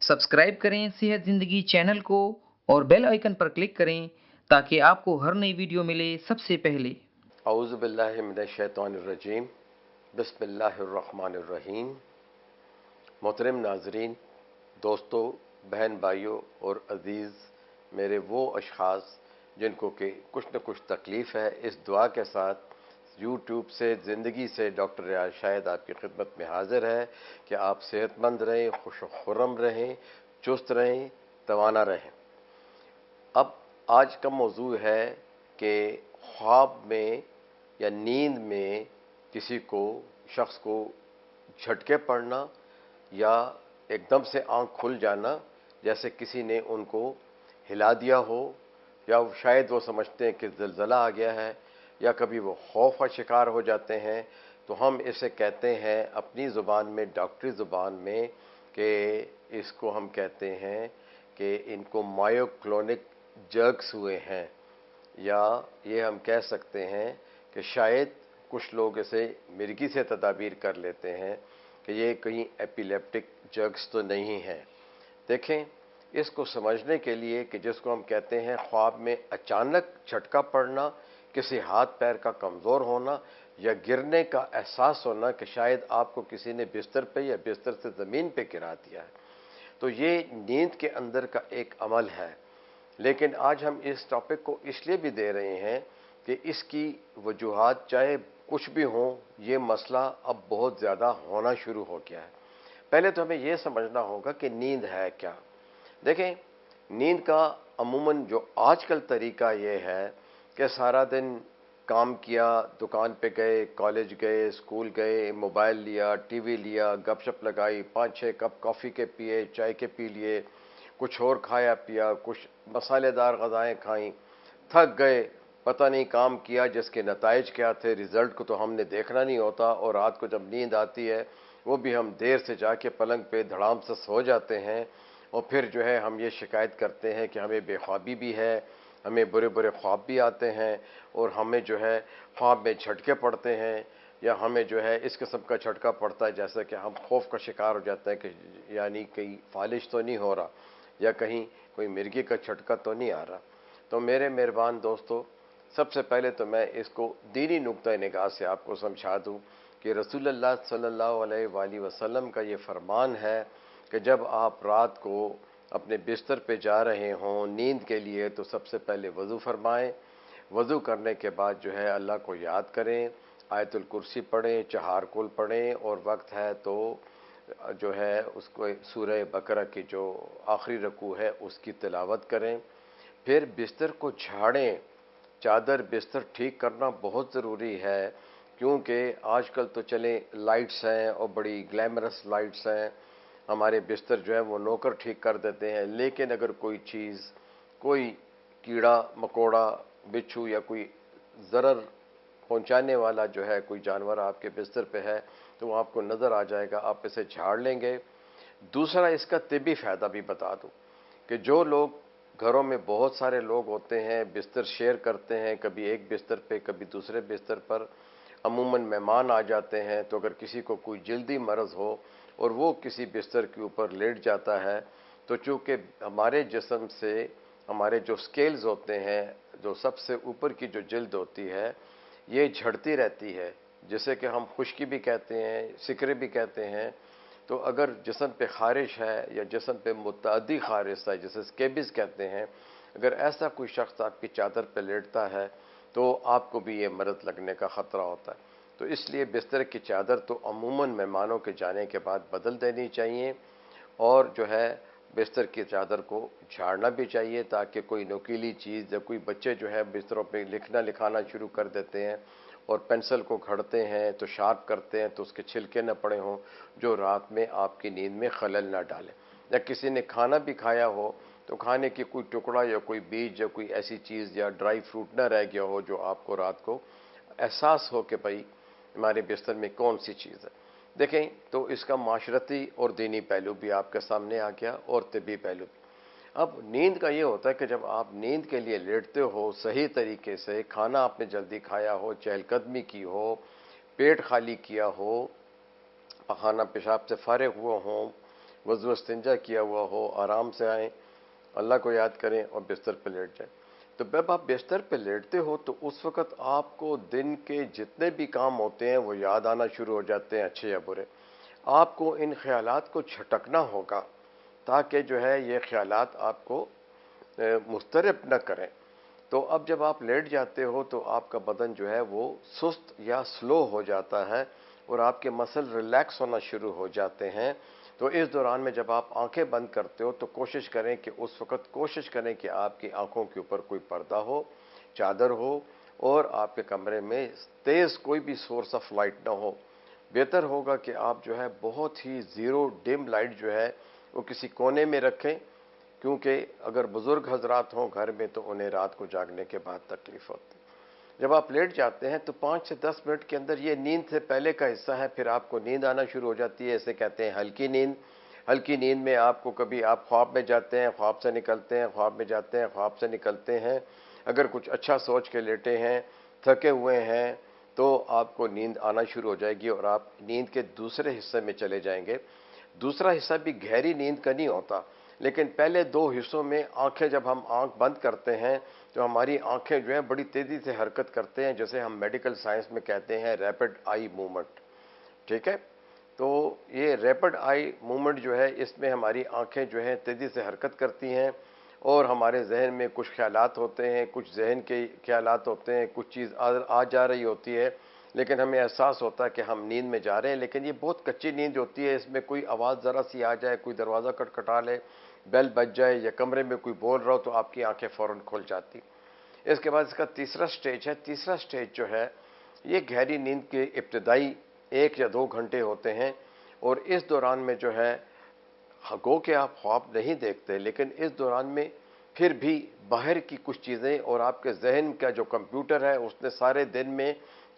Subscribe करें सेहत ज़िंदगी चैनल को और बेल आइकन पर क्लिक करें ताकि आपको हर नई वीडियो मिले सबसे पहले। औज़ु बिल्लाहि मिनश शैतानिर रजीम, बिस्मिल्लाहिर्रहमानिर्रहीम। मोहतरम नाज़रीन, दोस्तों, बहन भाइयों और अज़ीज़ मेरे वो अशख़ास जिनको कि कुछ न कुछ तकलीफ़ है, इस दुआ के साथ यूट्यूब से ज़िंदगी से डॉक्टर रियाज शाहिद आपकी खिदमत में हाज़िर है कि आप सेहतमंद रहें, खुश खुर्रम रहें, चुस्त रहें, तवाना रहें। अब आज का मौजू है कि ख्वाब में या नींद में किसी को शख्स को झटके पड़ना या एकदम से आंख खुल जाना, जैसे किसी ने उनको हिला दिया हो, या शायद वो समझते हैं कि ज़लज़ला आ गया है, या कभी वो खौफ का शिकार हो जाते हैं। तो हम इसे कहते हैं अपनी ज़ुबान में, डॉक्टरी ज़ुबान में, कि इसको हम कहते हैं कि इनको मायोक्लोनिक जर्क्स हुए हैं, या ये हम कह सकते हैं कि शायद कुछ लोग इसे मिर्गी से तदाबीर कर लेते हैं कि ये कहीं एपिलेप्टिक जर्क्स तो नहीं है। देखें, इसको समझने के लिए कि जिसको हम कहते हैं ख्वाब में अचानक झटका पड़ना, किसी हाथ पैर का कमज़ोर होना या गिरने का एहसास होना कि शायद आपको किसी ने बिस्तर पे या बिस्तर से ज़मीन पे गिरा दिया है, तो ये नींद के अंदर का एक अमल है। लेकिन आज हम इस टॉपिक को इसलिए भी दे रहे हैं कि इसकी वजूहात चाहे कुछ भी हों, ये मसला अब बहुत ज़्यादा होना शुरू हो गया है। पहले तो हमें यह समझना होगा कि नींद है क्या। देखें, नींद का अमूमन जो आजकल तरीका ये है कि सारा दिन काम किया, दुकान पे गए, कॉलेज गए, स्कूल गए, मोबाइल लिया, टीवी लिया, गपशप लगाई, 5-6 कप कॉफ़ी के पिए, चाय के पी लिए, कुछ और खाया पिया, कुछ मसालेदार ग़ज़ाएँ खाईं, थक गए, पता नहीं काम किया जिसके नताइज क्या थे, रिज़ल्ट को तो हमने देखना नहीं होता, और रात को जब नींद आती है वो भी हम देर से जाके पलंग पे धड़ाम से सो जाते हैं, और फिर जो है हम ये शिकायत करते हैं कि हमें बेख्वाबी भी है, हमें बुरे बुरे ख्वाब भी आते हैं, और हमें जो है ख्वाब में झटके पड़ते हैं, या हमें जो है इस किस्म का झटका पड़ता है जैसे कि हम खौफ का शिकार हो जाते हैं कि यानी कहीं फालिश तो नहीं हो रहा, या कहीं कोई मिर्गी का झटका तो नहीं आ रहा। तो मेरे मेहरबान दोस्तों, सबसे पहले तो मैं इसको दीनी नुक्ता निगाह से आपको समझा दूं कि रसूलुल्लाह सल्लल्लाहु अलैहि वसल्लम का ये फरमान है कि जब आप रात को अपने बिस्तर पे जा रहे हों नींद के लिए, तो सबसे पहले वज़ू फरमाएं। वज़ू करने के बाद जो है अल्लाह को याद करें, आयतुल कुर्सी पढ़ें, चहारकुल पढ़ें, और वक्त है तो जो है उसको सूरह बकरा की जो आखिरी रकू है उसकी तिलावत करें। फिर बिस्तर को झाड़ें, चादर बिस्तर ठीक करना बहुत ज़रूरी है, क्योंकि आजकल तो चले लाइट्स हैं और बड़ी ग्लैमरस लाइट्स हैं, हमारे बिस्तर जो है वो नौकर ठीक कर देते हैं। लेकिन अगर कोई चीज़, कोई कीड़ा मकोड़ा, बिच्छू या कोई ज़रर पहुंचाने वाला जो है कोई जानवर आपके बिस्तर पे है, तो वो आपको नज़र आ जाएगा, आप इसे झाड़ लेंगे। दूसरा, इसका तिब्बी फ़ायदा भी बता दूं कि जो लोग घरों में बहुत सारे लोग होते हैं, बिस्तर शेयर करते हैं, कभी एक बिस्तर पे कभी दूसरे बिस्तर पर, अमूमन मेहमान आ जाते हैं, तो अगर किसी को कोई जल्दी मर्ज़ हो और वो किसी बिस्तर के ऊपर लेट जाता है, तो चूँकि हमारे जिस्म से हमारे जो स्केल्स होते हैं, जो सबसे ऊपर की जो जल्द होती है, ये झड़ती रहती है, जिसे कि हम खुश्की भी कहते हैं, सिकरे भी कहते हैं। तो अगर जिस्म पे ख़ारिश है या जिस्म पे मुतअद्दी ख़ारिश है, जिसे स्केबिस कहते हैं, अगर ऐसा कोई शख्स आपकी चादर पे लेटता है तो आपको भी ये मर्ज़ लगने का ख़तरा होता है। तो इसलिए बिस्तर की चादर तो अमूमन मेहमानों के जाने के बाद बदल देनी चाहिए, और जो है बिस्तर की चादर को झाड़ना भी चाहिए, ताकि कोई नुकीली चीज़ या कोई बच्चे जो है बिस्तरों पे लिखना लिखाना शुरू कर देते हैं और पेंसिल को घड़ते हैं तो शार्प करते हैं, तो उसके छिलके न पड़े हों जो रात में आपकी नींद में खलल ना डालें। या किसी ने खाना भी खाया हो तो खाने की कोई टुकड़ा या कोई बीज या कोई ऐसी चीज़ या ड्राई फ्रूट ना रह गया हो जो आपको रात को एहसास हो कि भाई हमारे बिस्तर में कौन सी चीज़ है। देखें, तो इसका माशरती और दीनी पहलू भी आपके सामने आ गया, और तिब्बी पहलू भी। अब नींद का ये होता है कि जब आप नींद के लिए लेटते हो, सही तरीके से खाना आपने जल्दी खाया हो, चहलकदमी की हो, पेट खाली किया हो, पखाना पेशाब से फारिग हुए हों, वज़ू इस्तिंजा किया हुआ हो, आराम से आएँ, अल्लाह को याद करें और बिस्तर पर लेट जाएं। तो जब आप बिस्तर पर लेटते हो तो उस वक़्त आपको दिन के जितने भी काम होते हैं वो याद आना शुरू हो जाते हैं, अच्छे या बुरे। आपको इन ख़यालात को झटकना होगा ताकि जो है ये ख़यालात आपको मुस्तरब न करें। तो अब जब आप लेट जाते हो तो आपका बदन जो है वो सुस्त या स्लो हो जाता है और आपके मसल रिलैक्स होना शुरू हो जाते हैं। तो इस दौरान में जब आप आंखें बंद करते हो तो कोशिश करें कि उस वक़्त कोशिश करें कि आपकी आंखों के ऊपर कोई पर्दा हो, चादर हो और आपके कमरे में तेज़ कोई भी सोर्स ऑफ लाइट ना हो। बेहतर होगा कि आप जो है बहुत ही ज़ीरो डिम लाइट जो है वो किसी कोने में रखें, क्योंकि अगर बुज़ुर्ग हजरात हों घर में तो उन्हें रात को जागने के बाद तकलीफ़ होती है। जब आप लेट जाते हैं तो 5 से 10 मिनट के अंदर ये नींद से पहले का हिस्सा है, फिर आपको नींद आना शुरू हो जाती है। इसे कहते हैं हल्की नींद। हल्की नींद में आपको कभी आप ख्वाब में जाते हैं, ख्वाब से निकलते हैं, ख्वाब में जाते हैं, ख्वाब से निकलते हैं। अगर कुछ अच्छा सोच के लेटे हैं, थके हुए हैं, तो आपको नींद आना शुरू हो जाएगी और आप नींद के दूसरे हिस्से में चले जाएंगे। दूसरा हिस्सा भी गहरी नींद का नहीं होता, लेकिन पहले 2 हिस्सों में आंखें जब हम आंख बंद करते हैं तो हमारी आंखें जो है बड़ी तेज़ी से हरकत करते हैं, जैसे हम मेडिकल साइंस में कहते हैं रैपिड आई मूवमेंट। ठीक है, तो ये रैपिड आई मूवमेंट जो है इसमें हमारी आंखें जो है तेज़ी से हरकत करती हैं और हमारे जहन में कुछ ख्यालात होते हैं, कुछ जहन के ख्यालात होते हैं, कुछ चीज़ आ जा रही होती है, लेकिन हमें एहसास होता है कि हम नींद में जा रहे हैं। लेकिन ये बहुत कच्ची नींद होती है, इसमें कोई आवाज़ ज़रा सी आ जाए, कोई दरवाज़ा खटखटा ले, बेल बज जाए या कमरे में कोई बोल रहा हो तो आपकी आंखें फ़ौरन खुल जाती। इसके बाद इसका तीसरा स्टेज है। तीसरा स्टेज जो है ये गहरी नींद के इब्तदाई 1 या 2 घंटे होते हैं और इस दौरान में जो है गो के आप ख्वाब नहीं देखते, लेकिन इस दौरान में फिर भी बाहर की कुछ चीज़ें और आपके जहन का जो कंप्यूटर है उसने सारे दिन में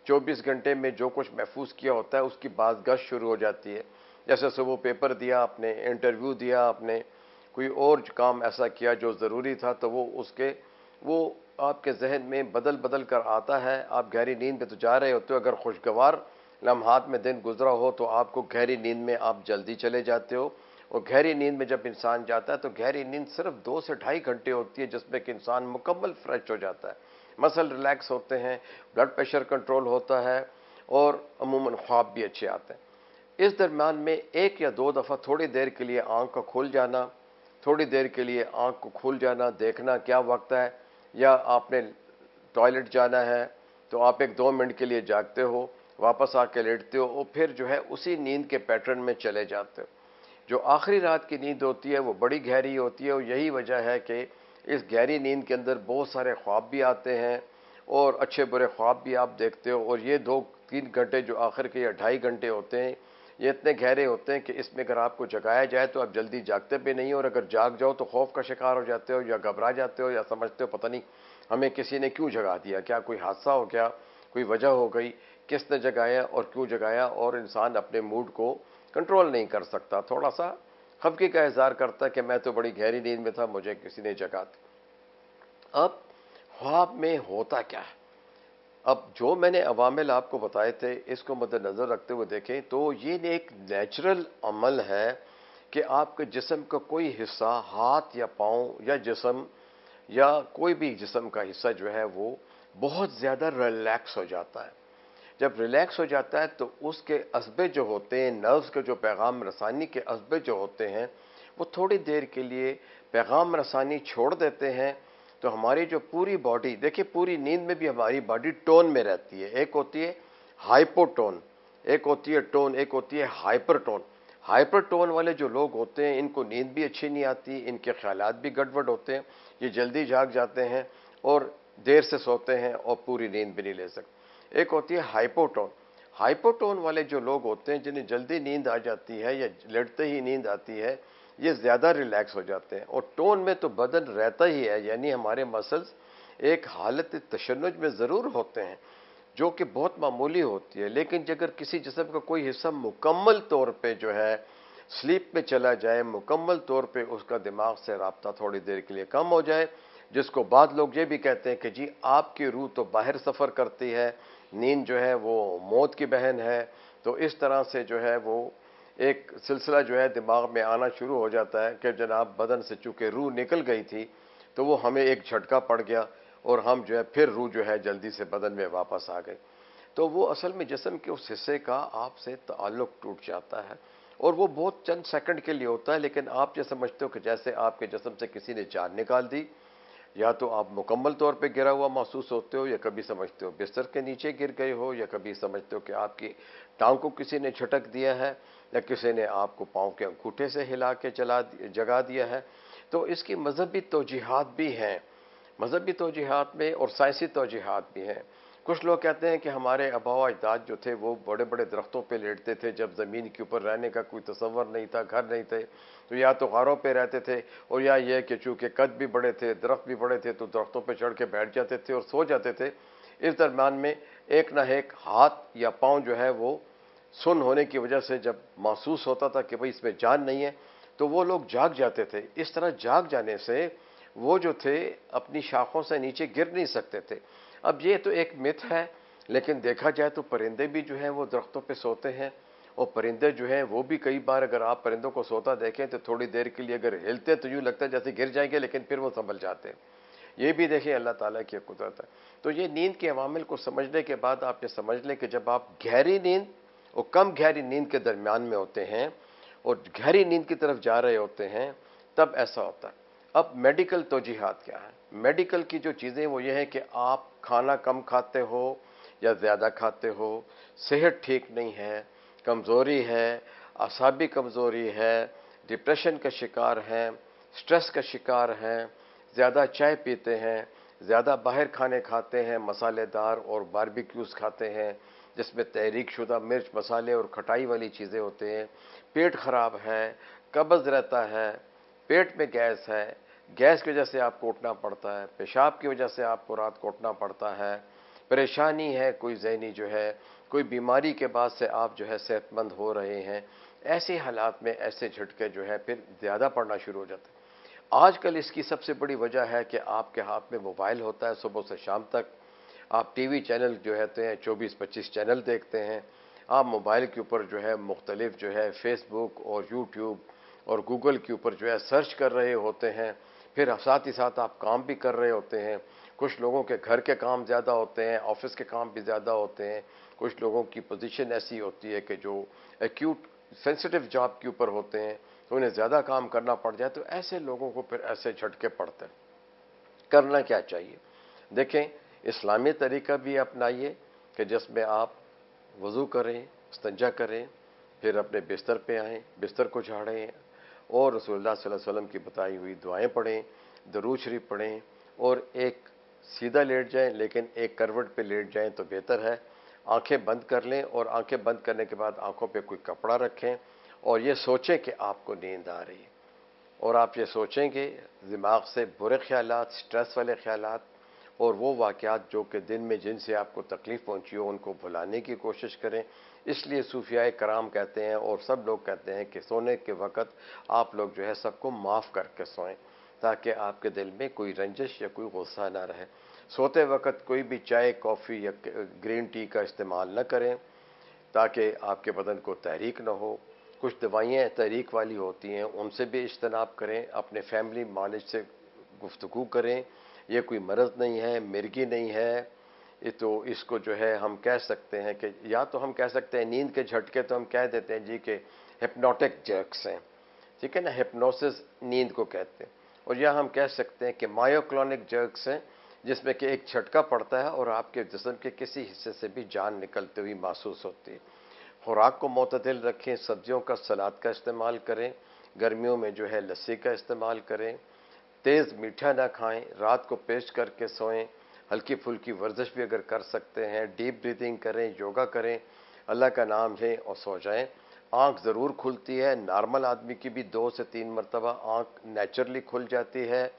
24 घंटे में जो कुछ महफूज किया होता है उसकी बाज़गश्त शुरू हो जाती है। जैसे सुबह पेपर दिया आपने, इंटरव्यू दिया आपने, कोई और काम ऐसा किया जो ज़रूरी था, तो वो आपके जहन में बदल बदल कर आता है। आप गहरी नींद में तो जा रहे होते हो, अगर खुशगवार लम्हात में दिन गुजरा हो तो आपको गहरी नींद में आप जल्दी चले जाते हो। और गहरी नींद में जब इंसान जाता है तो गहरी नींद सिर्फ 2 से ढाई घंटे होती है, जिसमें कि इंसान मुकम्मल फ्रेश हो जाता है, मसल रिलैक्स होते हैं, ब्लड प्रेशर कंट्रोल होता है और अमूमन ख्वाब भी अच्छे आते हैं। इस दरम्यान में 1 या 2 दफ़ा थोड़ी देर के लिए आँख का खुल जाना, थोड़ी देर के लिए आँख को खुल जाना, देखना क्या वक्त है, या आपने टॉयलेट जाना है तो आप 1-2 मिनट के लिए जागते हो, वापस आके लेटते हो और फिर जो है उसी नींद के पैटर्न में चले जाते हो। जो आखिरी रात की नींद होती है वो बड़ी गहरी होती है और यही वजह है कि इस गहरी नींद के अंदर बहुत सारे ख्वाब भी आते हैं और अच्छे बुरे ख्वाब भी आप देखते हो। और ये 2-3 घंटे जो आखिर के या 2.5 घंटे होते हैं ये इतने गहरे होते हैं कि इसमें अगर आपको जगाया जाए तो आप जल्दी जागते भी नहीं, और अगर जाग जाओ तो खौफ का शिकार हो जाते हो या घबरा जाते हो या समझते हो पता नहीं हमें किसी ने क्यों जगा दिया, क्या कोई हादसा हो गया, कोई वजह हो गई, किसने जगाया और क्यों जगाया, और इंसान अपने मूड को कंट्रोल नहीं कर सकता, थोड़ा सा खफगी का इजहार करता है कि मैं तो बड़ी गहरी नींद में था, मुझे किसी ने जगा दी। अब ख्वाब में होता क्या है? अब जो मैंने अवामिल आपको बताए थे इसको मद्देनज़र रखते हुए देखें तो ये एक नेचुरल अमल है कि आपके जिस्म का कोई हिस्सा, हाथ या पाँव या जिस्म या कोई भी जिस्म का हिस्सा जो है वो बहुत ज़्यादा रिलैक्स हो जाता है। जब रिलैक्स हो जाता है तो उसके असबे जो होते हैं, नर्व्स के जो पैगाम रसानी के असबे जो होते हैं वो थोड़ी देर के लिए पैगाम रसानी छोड़ देते हैं। तो हमारी जो पूरी बॉडी, देखिए पूरी नींद में भी हमारी बॉडी टोन में रहती है। एक होती है हाइपोटोन, एक होती है टोन, एक होती है हाइपरटोन। हाइपरटोन वाले जो लोग होते हैं इनको नींद भी अच्छी नहीं आती, इनके ख्यालात भी गड़बड़ होते हैं, ये जल्दी जाग जाते हैं और देर से सोते हैं और पूरी नींद भी नहीं ले सकते। एक होती है हाइपोटोन। हाइपोटोन वाले जो लोग होते हैं जिन्हें जल्दी नींद आ जाती है या लेटते ही नींद आती है, ये ज़्यादा रिलैक्स हो जाते हैं। और टोन में तो बदन रहता ही है, यानी हमारे मसल्स एक हालत तशन्नुज में ज़रूर होते हैं जो कि बहुत मामूली होती है, लेकिन अगर किसी जिस्म का कोई हिस्सा मुकम्मल तौर पे जो है स्लीप में चला जाए, मुकम्मल तौर पे उसका दिमाग से राब्ता थोड़ी देर के लिए कम हो जाए, जिसको बाद लोग ये भी कहते हैं कि जी आपकी रूह तो बाहर सफ़र करती है, नींद जो है वो मौत की बहन है, तो इस तरह से जो है वो एक सिलसिला जो है दिमाग में आना शुरू हो जाता है कि जनाब बदन से चूंकि रूह निकल गई थी तो वो हमें एक झटका पड़ गया और हम जो है फिर रूह जो है जल्दी से बदन में वापस आ गए। तो वो असल में जिस्म के उस हिस्से का आपसे ताल्लुक टूट जाता है और वो बहुत चंद सेकंड के लिए होता है, लेकिन आप ये समझते हो कि जैसे आपके जिस्म से किसी ने जान निकाल दी। या तो आप मुकम्मल तौर पे गिरा हुआ महसूस होते हो, या कभी समझते हो बिस्तर के नीचे गिर गए हो, या कभी समझते हो कि आपकी टांग को किसी ने झटक दिया है, या किसी ने आपको पाँव के अंगूठे से हिला के जगा दिया है। तो इसकी मजहबी तौजीहात भी हैं, मजहबी तौजीहात में और साइंसी तौजीहात भी हैं। कुछ लोग कहते हैं कि हमारे आबा अजदाद जो थे वो बड़े बड़े दरख्तों पे लेटते थे जब ज़मीन के ऊपर रहने का कोई तसव्वुर नहीं था, घर नहीं थे, तो या तो गारों पे रहते थे, और या ये कि चूँकि कद भी बड़े थे, दरख्त भी बड़े थे, तो दरख्तों पे चढ़ के बैठ जाते थे और सो जाते थे। इस दरम्यान में एक ना एक हाथ या पाँव जो है वो सुन होने की वजह से जब महसूस होता था कि भाई इसमें जान नहीं है, तो वो लोग जाग जाते थे। इस तरह जाग जाने से वो जो थे अपनी शाखों से नीचे गिर नहीं सकते थे। अब ये तो एक मिथ है, लेकिन देखा जाए तो परिंदे भी जो हैं वो दरख्तों पे सोते हैं, और परिंदे जो हैं वो भी कई बार अगर आप परिंदों को सोता देखें तो थोड़ी देर के लिए अगर हिलते तो यूँ लगता है जैसे गिर जाएंगे, लेकिन फिर वो संभल जाते हैं। ये भी देखिए अल्लाह ताला की कुदरत है। तो ये नींद के अवामिल को समझने के बाद आप ये समझ लें कि जब आप गहरी नींद और कम गहरी नींद के दरमियान में होते हैं और गहरी नींद की तरफ जा रहे होते हैं, तब ऐसा होता है। अब मेडिकल तौजीहात क्या है? मेडिकल की जो चीज़ें वो ये है कि आप खाना कम खाते हो या ज़्यादा खाते हो, सेहत ठीक नहीं है, कमज़ोरी है, असाबी कमज़ोरी है, डिप्रेशन का शिकार हैं, स्ट्रेस का शिकार हैं, ज़्यादा चाय पीते हैं, ज़्यादा बाहर खाने खाते हैं, मसालेदार और बारबेक्यूज़ खाते हैं जिसमें तहरीक शुदा मिर्च मसाले और खटाई वाली चीज़ें होते हैं, पेट ख़राब है, कब्ज़ रहता है, पेट में गैस है, गैस की वजह से आपको उठना पड़ता है, पेशाब की वजह से आपको रात को उठना पड़ता है, परेशानी है कोई ज़हनी जो है, कोई बीमारी के बाद से आप जो है सेहतमंद हो रहे हैं, ऐसे हालात में ऐसे झटके जो है फिर ज़्यादा पड़ना शुरू हो जाते हैं। आजकल इसकी सबसे बड़ी वजह है कि आपके हाथ में मोबाइल होता है, सुबह से शाम तक आप टीवी चैनल जो होते हैं 24-25 चैनल देखते हैं। आप मोबाइल के ऊपर जो है मुख्तलिफ जो है फेसबुक और यूट्यूब और गूगल के ऊपर जो है सर्च कर रहे होते हैं, फिर साथ ही साथ आप काम भी कर रहे होते हैं। कुछ लोगों के घर के काम ज़्यादा होते हैं, ऑफिस के काम भी ज़्यादा होते हैं, कुछ लोगों की पोजीशन ऐसी होती है कि जो एक्यूट सेंसिटिव जॉब के ऊपर होते हैं तो उन्हें ज़्यादा काम करना पड़ जाए, तो ऐसे लोगों को फिर ऐसे झटके पड़ते हैं। करना क्या चाहिए? देखें, इस्लामी तरीका भी अपनाइए कि जिसमें आप वज़ू करें, इस्तिंजा करें, फिर अपने बिस्तर पे आएँ, बिस्तर को झाड़ें और रसूलुल्लाह सल्लल्लाहु अलैहि वसल्लम की बताई हुई दुआएं पढ़ें, दरूद शरीफ पढ़ें, और एक सीधा लेट जाएं लेकिन एक करवट पे लेट जाएं तो बेहतर है। आंखें बंद कर लें और आंखें बंद करने के बाद आंखों पे कोई कपड़ा रखें और ये सोचें कि आपको नींद आ रही है, और आप ये सोचेंगे दिमाग से बुरे ख्यालात, स्ट्रेस वाले ख्यालात और वो वाक़यात जो कि दिन में जिनसे आपको तकलीफ़ पहुंची हो उनको भुलाने की कोशिश करें। इसलिए सूफियाए कराम कहते हैं और सब लोग कहते हैं कि सोने के वक़्त आप लोग जो है सबको माफ़ करके सोएं, ताकि आपके दिल में कोई रंजिश या कोई गुस्सा ना रहे। सोते वक़्त कोई भी चाय, कॉफ़ी या ग्रीन टी का इस्तेमाल न करें ताकि आपके बदन को तहरीक ना हो। कुछ दवाइयाँ तहरीक वाली होती हैं, उनसे भी इज्तनाब करें। अपने फैमिली मालिज से गुफ्तगू करें। ये कोई मर्ज़ नहीं है, मिर्गी नहीं है। ये तो इसको जो है हम कह सकते हैं कि या तो हम कह सकते हैं नींद के झटके, तो हम कह देते हैं जी कि हिप्नोटिक जर्क्स हैं, ठीक है ना, हिप्नोसिस नींद को कहते हैं। और या हम कह सकते हैं कि मायोक्लोनिक जर्क्स हैं, जिसमें कि एक झटका पड़ता है और आपके जिस्म के किसी हिस्से से भी जान निकलती हुई महसूस होती है। खुराक को मोतदिल रखें, सब्जियों का सलाद का इस्तेमाल करें, गर्मियों में जो है लस्सी का इस्तेमाल करें, तेज़ मीठा ना खाएं, रात को पेस्ट करके सोएं, हल्की फुल्की वर्जिश भी अगर कर सकते हैं, डीप ब्रीदिंग करें, योगा करें, अल्लाह का नाम लें और सो जाएं। आँख ज़रूर खुलती है, नॉर्मल आदमी की भी 2 से 3 मरतबा आँख नेचुरली खुल जाती है।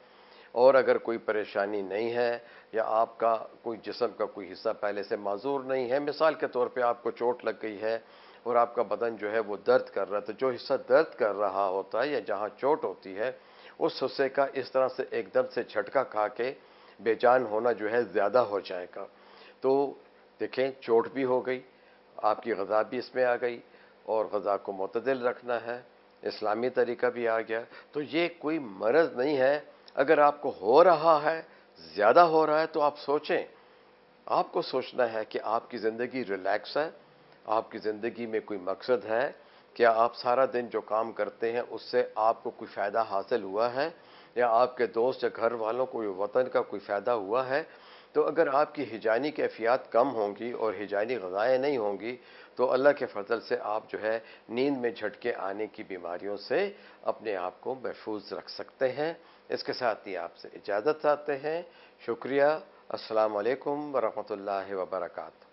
और अगर कोई परेशानी नहीं है या आपका कोई जिस्म का कोई हिस्सा पहले से माजूर नहीं है, मिसाल के तौर पे आपको चोट लग गई है और आपका बदन जो है वो दर्द कर रहा है, तो जो हिस्सा दर्द कर रहा होता है या जहाँ चोट होती है उस हिस्से का इस तरह से एकदम से झटका खा के बेजान होना जो है ज़्यादा हो जाएगा। तो देखें, चोट भी हो गई, आपकी ग़ज़ा भी इसमें आ गई, और ग़िज़ा को मुतदिल रखना है, इस्लामी तरीका भी आ गया। तो ये कोई मरज़ नहीं है। अगर आपको हो रहा है, ज़्यादा हो रहा है, तो आप सोचें। आपको सोचना है कि आपकी ज़िंदगी रिलैक्स है, आपकी ज़िंदगी में कोई मकसद है, क्या आप सारा दिन जो काम करते हैं उससे आपको कोई फ़ायदा हासिल हुआ है, या आपके दोस्त या घर वालों को वतन का कोई फ़ायदा हुआ है। तो अगर आपकी हिजानी कैफ़ियत कम होंगी और हिजानी ग़िज़ाएँ नहीं होंगी, तो अल्लाह के फ़ज़ल से आप जो है नींद में झटके आने की बीमारियों से अपने आप को महफूज रख सकते हैं। इसके साथ ही आपसे इजाज़त चाहते हैं। शुक्रिया। अस्सलाम वालेकुम व रहमतुल्लाहि व बरकातहू।